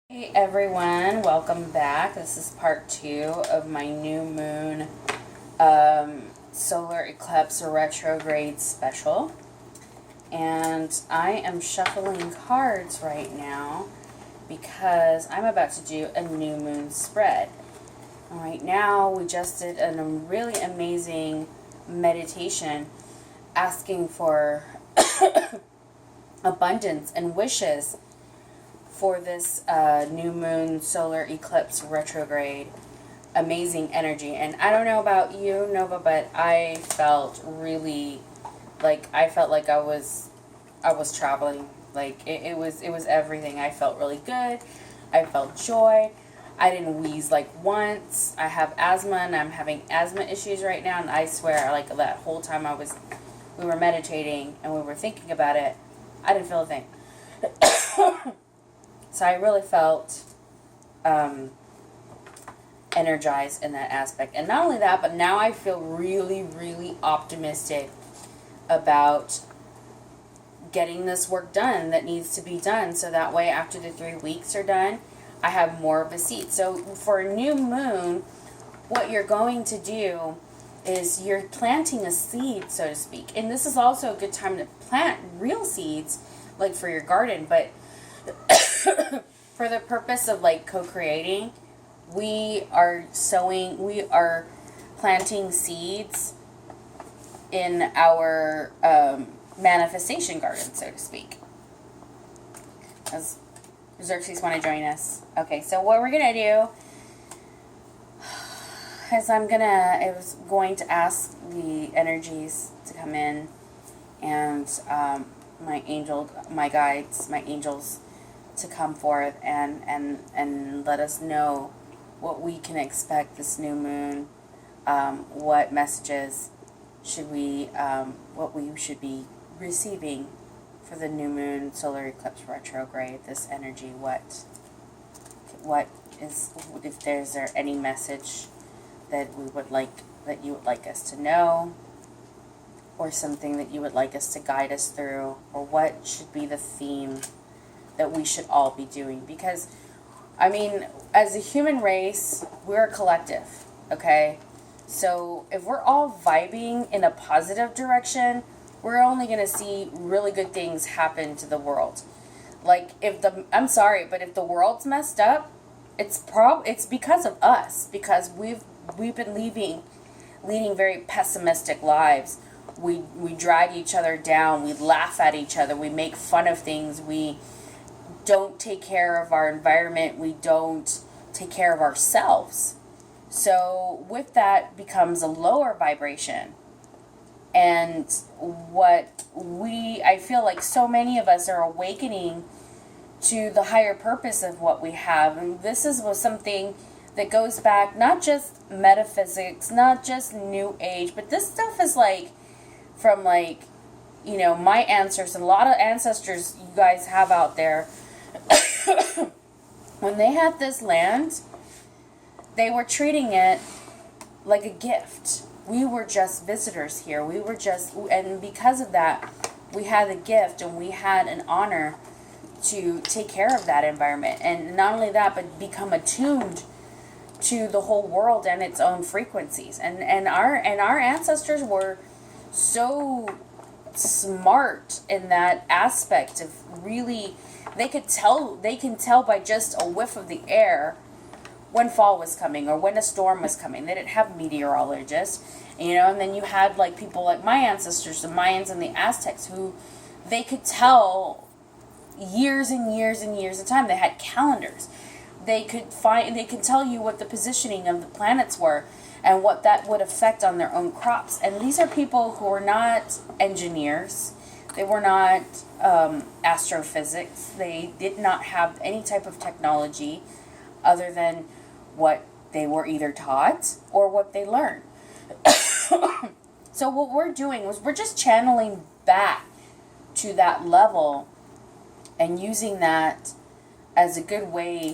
Hey everyone, welcome back. This is part 2 of my new moon solar eclipse retrograde special. And I am shuffling cards right now because I'm about to do a new moon spread. Right now, we just did a really amazing meditation asking for abundance and wishes for this new moon solar eclipse retrograde. Amazing energy. And I don't know about you, Nova, but I felt really like I was traveling. Like it was everything. I felt really good. I felt joy. I didn't wheeze like once. I have asthma and I'm having asthma issues right now, and I swear like that whole time we were meditating and we were thinking about it, I didn't feel a thing. So I really felt energized in that aspect. And not only that, but now I feel really, really optimistic about getting this work done that needs to be done. So that way, after the 3 weeks are done, I have more of a seed. So for a new moon, what you're going to do is you're planting a seed, so to speak. And this is also a good time to plant real seeds, like for your garden, but for the purpose of like co-creating, we are planting seeds in our manifestation garden, so to speak. Does Xerxes want to join us? Okay, so what we're going to do is I was going to ask the energies to come in and my guides, my angels, to come forth and let us know what we can expect this new moon, what messages what we should be receiving for the new moon solar eclipse retrograde, this energy, if there's any message that you would like us to know, or something that you would like us to guide us through, or what should be the theme that we should all be doing. Because, I mean, as a human race, we're a collective, okay? So if we're all vibing in a positive direction, we're only going to see really good things happen to the world. Like, I'm sorry, but if the world's messed up, it's because of us, because we've been leading very pessimistic lives. We drag each other down, we laugh at each other, we make fun of things, we don't take care of our environment, we don't take care of ourselves. So with that becomes a lower vibration. And I feel like so many of us are awakening to the higher purpose of what we have. And this was something that goes back, not just metaphysics, not just new age, but this stuff is like from like, my ancestors, a lot of ancestors you guys have out there. When they had this land, they were treating it like a gift. We were just visitors here. And because of that, we had a gift and we had an honor to take care of that environment. And not only that, but become attuned to the whole world and its own frequencies. And our ancestors were so smart in that aspect of really, they can tell by just a whiff of the air when fall was coming or when a storm was coming. They didn't have meteorologists, and then you had like people like my ancestors, the Mayans and the Aztecs, who they could tell years and years and years of time. They had calendars. They could tell you what the positioning of the planets were and what that would affect on their own crops. And these are people who were not engineers. They were not astrophysics. They did not have any type of technology other than what they were either taught or what they learned. So what we're doing is we're just channeling back to that level and using that as a good way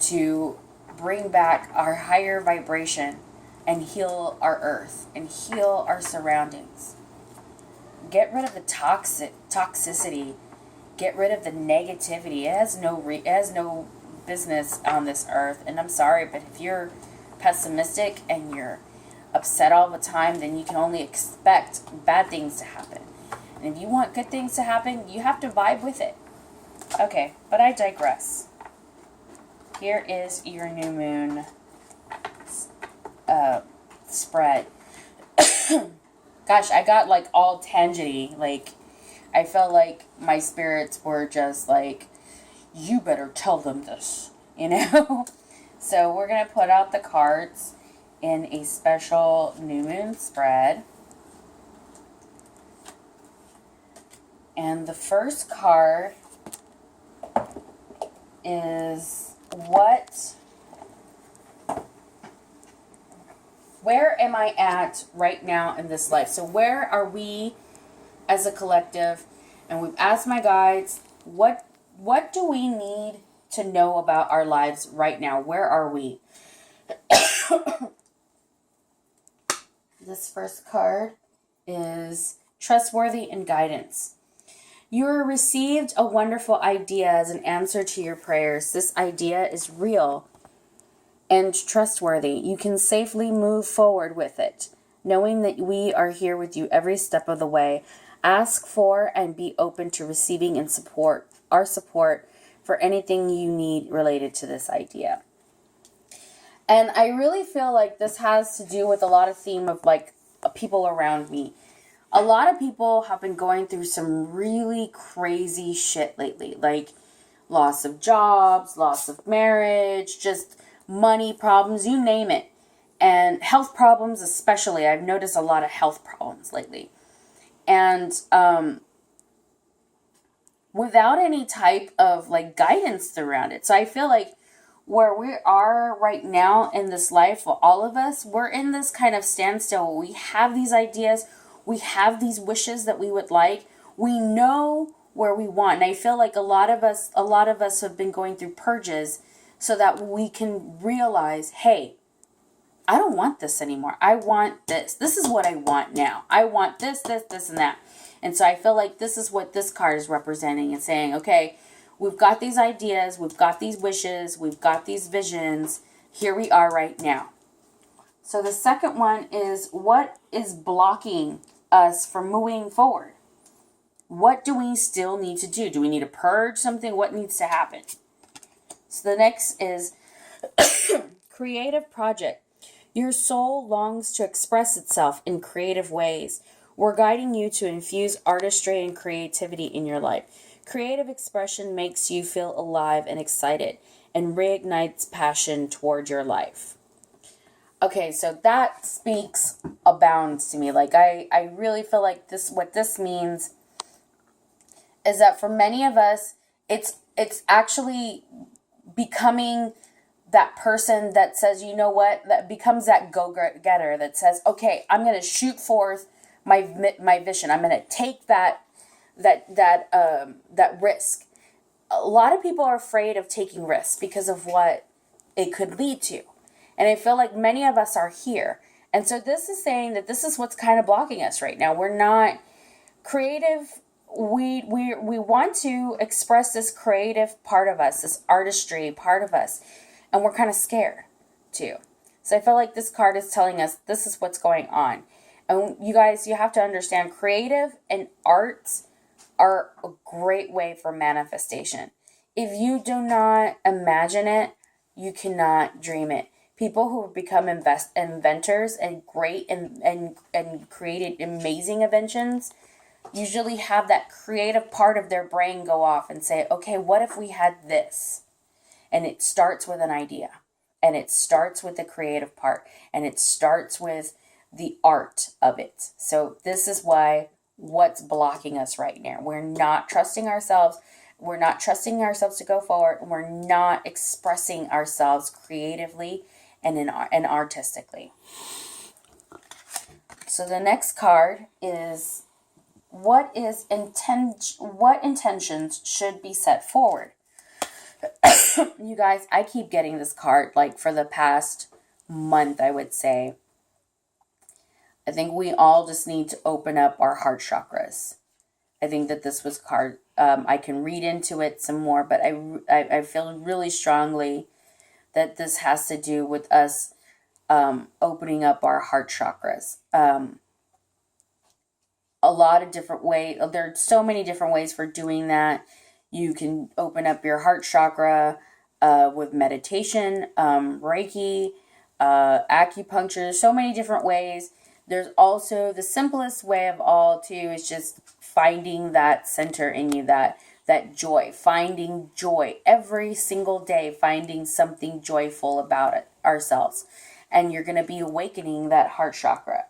to bring back our higher vibration and heal our earth and heal our surroundings. Get rid of the toxicity. Get rid of the negativity. It has no business on this earth. And I'm sorry, but if you're pessimistic and you're upset all the time, then you can only expect bad things to happen. And if you want good things to happen, you have to vibe with it. Okay, but I digress. Here is your new moon spread. Gosh, I got like all tangenty. Like, I felt like my spirits were just like, you better tell them this, you know? So we're going to put out the cards in a special new moon spread. And the first card is where am I at right now in this life? So where are we as a collective? And we've asked my guides, what do we need to know about our lives right now? Where are we? This first card is trustworthy and guidance. You received a wonderful idea as an answer to your prayers. This idea is real and trustworthy. You can safely move forward with it, knowing that we are here with you every step of the way. Ask for and be open to receiving and our support for anything you need related to this idea. And I really feel like this has to do with a lot of theme of like people around me. A lot of people have been going through some really crazy shit lately, like loss of jobs, loss of marriage, just money problems, you name it. And health problems especially. I've noticed a lot of health problems lately. And without any type of like guidance around it. So I feel like where we are right now in this life, for all of us, we're in this kind of standstill. We have these ideas. We have these wishes that we would like. We know where we want. And I feel like a lot of us have been going through purges so that we can realize, hey, I don't want this anymore. I want this. This is what I want now. I want this, and that. And so I feel like this is what this card is representing and saying, okay, we've got these ideas, we've got these wishes, we've got these visions. Here we are right now. So the second one is, what is blocking us from moving forward? What do we still need to do? Do we need to purge something? What needs to happen? So the next is creative project. Your soul longs to express itself in creative ways. We're guiding you to infuse artistry and creativity in your life. Creative expression makes you feel alive and excited and reignites passion toward your life. Okay, so that speaks abounds to me. Like, I really feel like what this means is that for many of us, it's actually becoming that person that says, you know what, that becomes that go-getter that says, okay, I'm going to shoot forth my vision. I'm going to take that risk. A lot of people are afraid of taking risks because of what it could lead to. And I feel like many of us are here. And so this is saying that this is what's kind of blocking us right now. We're not creative. We want to express this creative part of us, this artistry part of us. And we're kind of scared too. So I feel like this card is telling us this is what's going on. And you guys, you have to understand, creative and arts are a great way for manifestation. If you do not imagine it, you cannot dream it. People who become inventors and great and created amazing inventions usually have that creative part of their brain go off and say, okay, what if we had this? And it starts with an idea, and it starts with the creative part, and it starts with the art of it. So this is what's blocking us right now. We're not trusting ourselves. We're not trusting ourselves to go forward. And we're not expressing ourselves creatively and artistically. So the next card is, what intentions should be set forward? You guys, I keep getting this card like for the past month, I would say. I think we all just need to open up our heart chakras. I think that this was card. I can read into it some more, but I feel really strongly that this has to do with us opening up our heart chakras. A lot of different ways. There are so many different ways for doing that. You can open up your heart chakra with meditation, Reiki, acupuncture. There's so many different ways. There's also the simplest way of all too is just finding that center in you, that joy, finding joy every single day, finding something joyful about it, ourselves. And you're going to be awakening that heart chakra.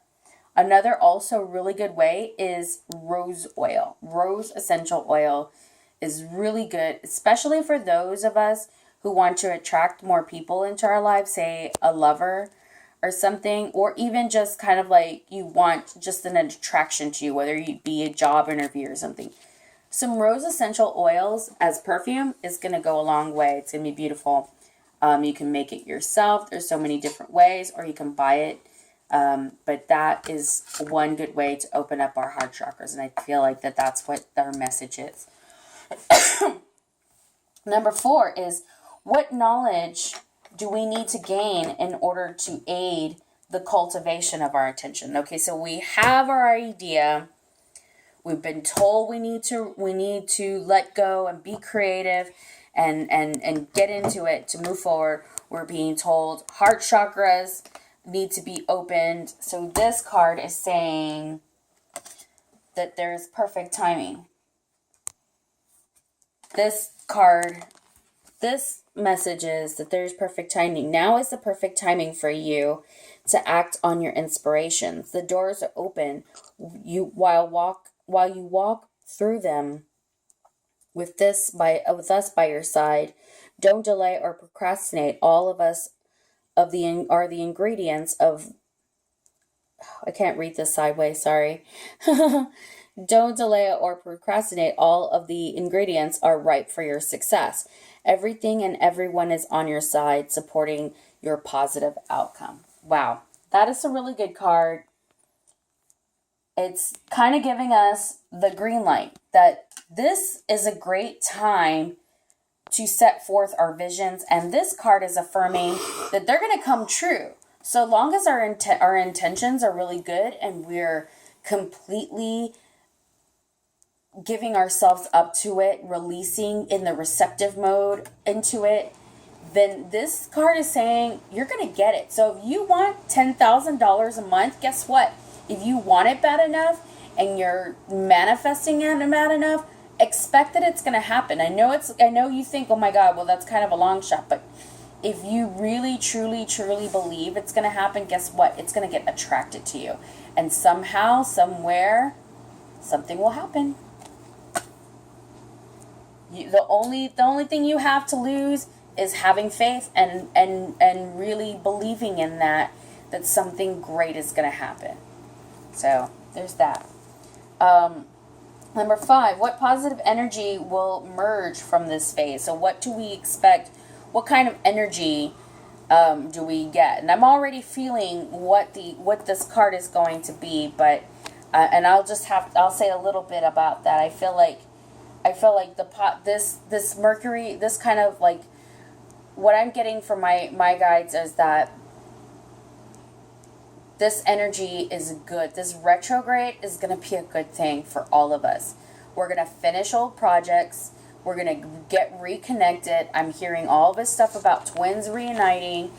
Another also really good way is rose oil. Rose essential oil is really good, especially for those of us who want to attract more people into our lives, say a lover or something, or even just kind of like you want just an attraction to you, whether you be a job interview or something. Some rose essential oils as perfume is going to go a long way. It's going to be beautiful. You can make it yourself. There's so many different ways, or you can buy it. But that is one good way to open up our heart chakras. And I feel like that's what our message is. Number 4 is, what knowledge do we need to gain in order to aid the cultivation of our attention? Okay, so we have our idea. We've been told we need to let go and be creative and get into it to move forward. We're being told heart chakras need to be opened. So this card is saying that there's perfect timing. This message is that there's perfect timing. Now is the perfect timing for you to act on your inspirations. The doors are open. While you walk through them with us by your side, don't delay or procrastinate. All of us are the ingredients of, I can't read this sideways, sorry. Don't delay or procrastinate. All of the ingredients are ripe for your success. Everything and everyone is on your side, supporting your positive outcome. Wow, that is a really good card. It's kind of giving us the green light that this is a great time to set forth our visions, and this card is affirming that they're going to come true. So long as our intentions are really good and we're completely giving ourselves up to it, releasing in the receptive mode into it, then this card is saying you're going to get it. So if you want $10,000 a month, guess what? If you want it bad enough and you're manifesting it bad enough, expect that it's going to happen. I know you think, oh my God, well, that's kind of a long shot. But if you really, truly, truly believe it's going to happen, guess what? It's going to get attracted to you. And somehow, somewhere, something will happen. The only thing you have to lose is having faith and really believing in that something great is going to happen. So there's that. Number 5, what positive energy will merge from this phase? So what do we expect? What kind of energy do we get? And I'm already feeling what this card is going to be, but and I'll say a little bit about that. I feel like this Mercury, this kind of like what I'm getting from my guides is that this energy is good. This retrograde is going to be a good thing for all of us. We're going to finish old projects. We're going to get reconnected. I'm hearing all this stuff about twins reuniting,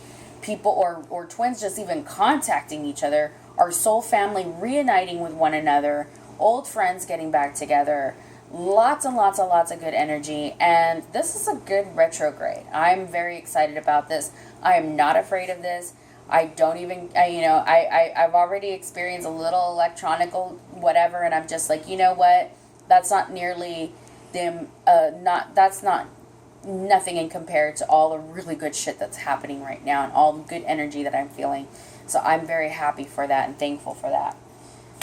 people or twins just even contacting each other, our soul family reuniting with one another, old friends getting back together. Lots and lots and lots of good energy, and this is a good retrograde. I'm very excited about this. I am not afraid of this. I've already experienced a little electronical whatever, and I'm just like, you know what? That's not nearly nothing in compared to all the really good shit that's happening right now and all the good energy that I'm feeling. So I'm very happy for that and thankful for that.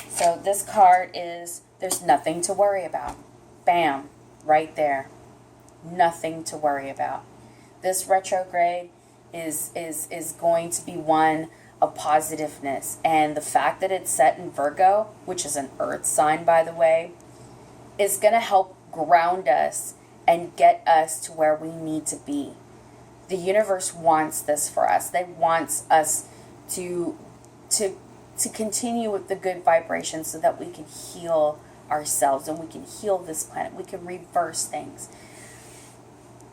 So this card is, there's nothing to worry about. Bam, right there. Nothing to worry about. This retrograde is going to be one of positiveness. And the fact that it's set in Virgo, which is an earth sign, by the way, is going to help ground us and get us to where we need to be. The universe wants this for us. They want us to continue with the good vibrations so that we can heal ourselves and we can heal this planet. We can reverse things.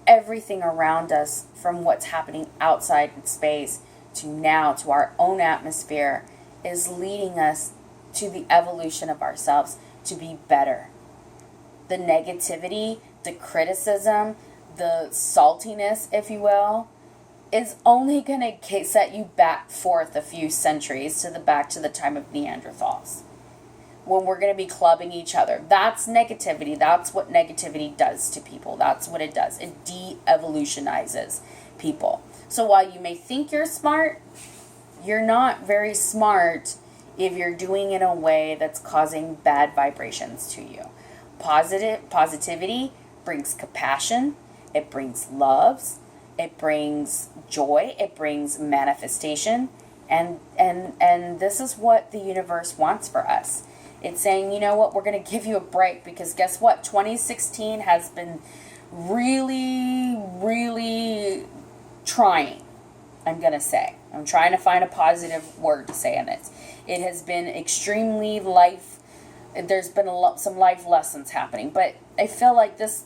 Everything around us, from what's happening outside in space to now to our own atmosphere, is leading us to the evolution of ourselves to be better. The negativity, the criticism, the saltiness, if you will, is only going to set you back forth a few centuries back to the time of Neanderthals, when we're going to be clubbing each other. That's negativity. That's what negativity does to people. That's what it does. It de-evolutionizes people. So while you may think you're smart, you're not very smart if you're doing it in a way that's causing bad vibrations to you. Positivity brings compassion. It brings love. It brings joy. It brings manifestation. And this is what the universe wants for us. It's saying, you know what, we're going to give you a break, because guess what? 2016 has been really, really trying, I'm going to say. I'm trying to find a positive word to say in it. It has been extremely there's been some life lessons happening. But I feel like this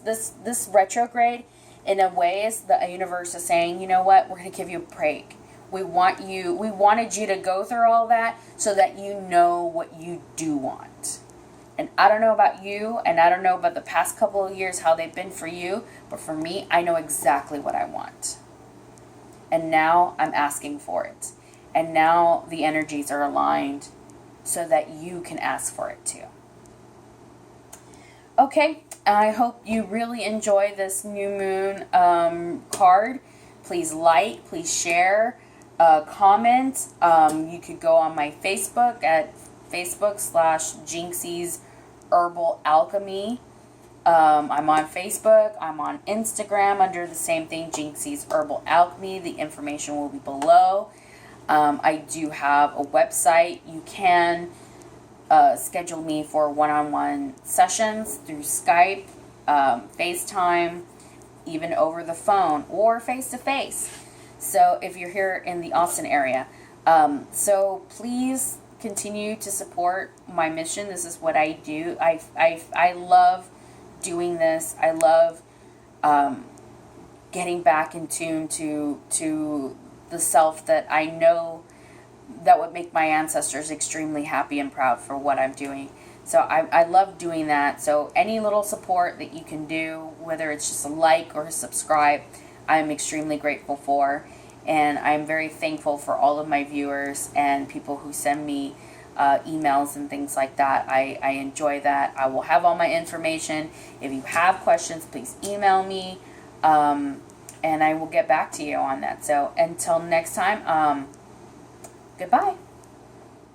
retrograde, in a way, is the universe is saying, you know what, we're going to give you a break. We wanted you to go through all that so that you know what you do want. And I don't know about you, and I don't know about the past couple of years how they've been for you, but for me, I know exactly what I want. And now I'm asking for it. And now the energies are aligned so that you can ask for it too. Okay, I hope you really enjoy this new moon card. Please like, please share, comment. You could go on my Facebook at Facebook/Jinxie's Herbal Alchemy. I'm on Facebook. I'm on Instagram under the same thing, Jinxie's Herbal Alchemy. The information will be below. I do have a website. You can schedule me for one-on-one sessions through Skype, FaceTime, even over the phone, or face-to-face. So if you're here in the Austin area. So please continue to support my mission. This is what I do. I love doing this. I love getting back in tune to the self that I know that would make my ancestors extremely happy and proud for what I'm doing. So I love doing that. So any little support that you can do, whether it's just a like or a subscribe, I'm extremely grateful for. And I'm very thankful for all of my viewers and people who send me emails and things like that. I enjoy that. I will have all my information. If you have questions, please email me. And I will get back to you on that. So until next time, goodbye.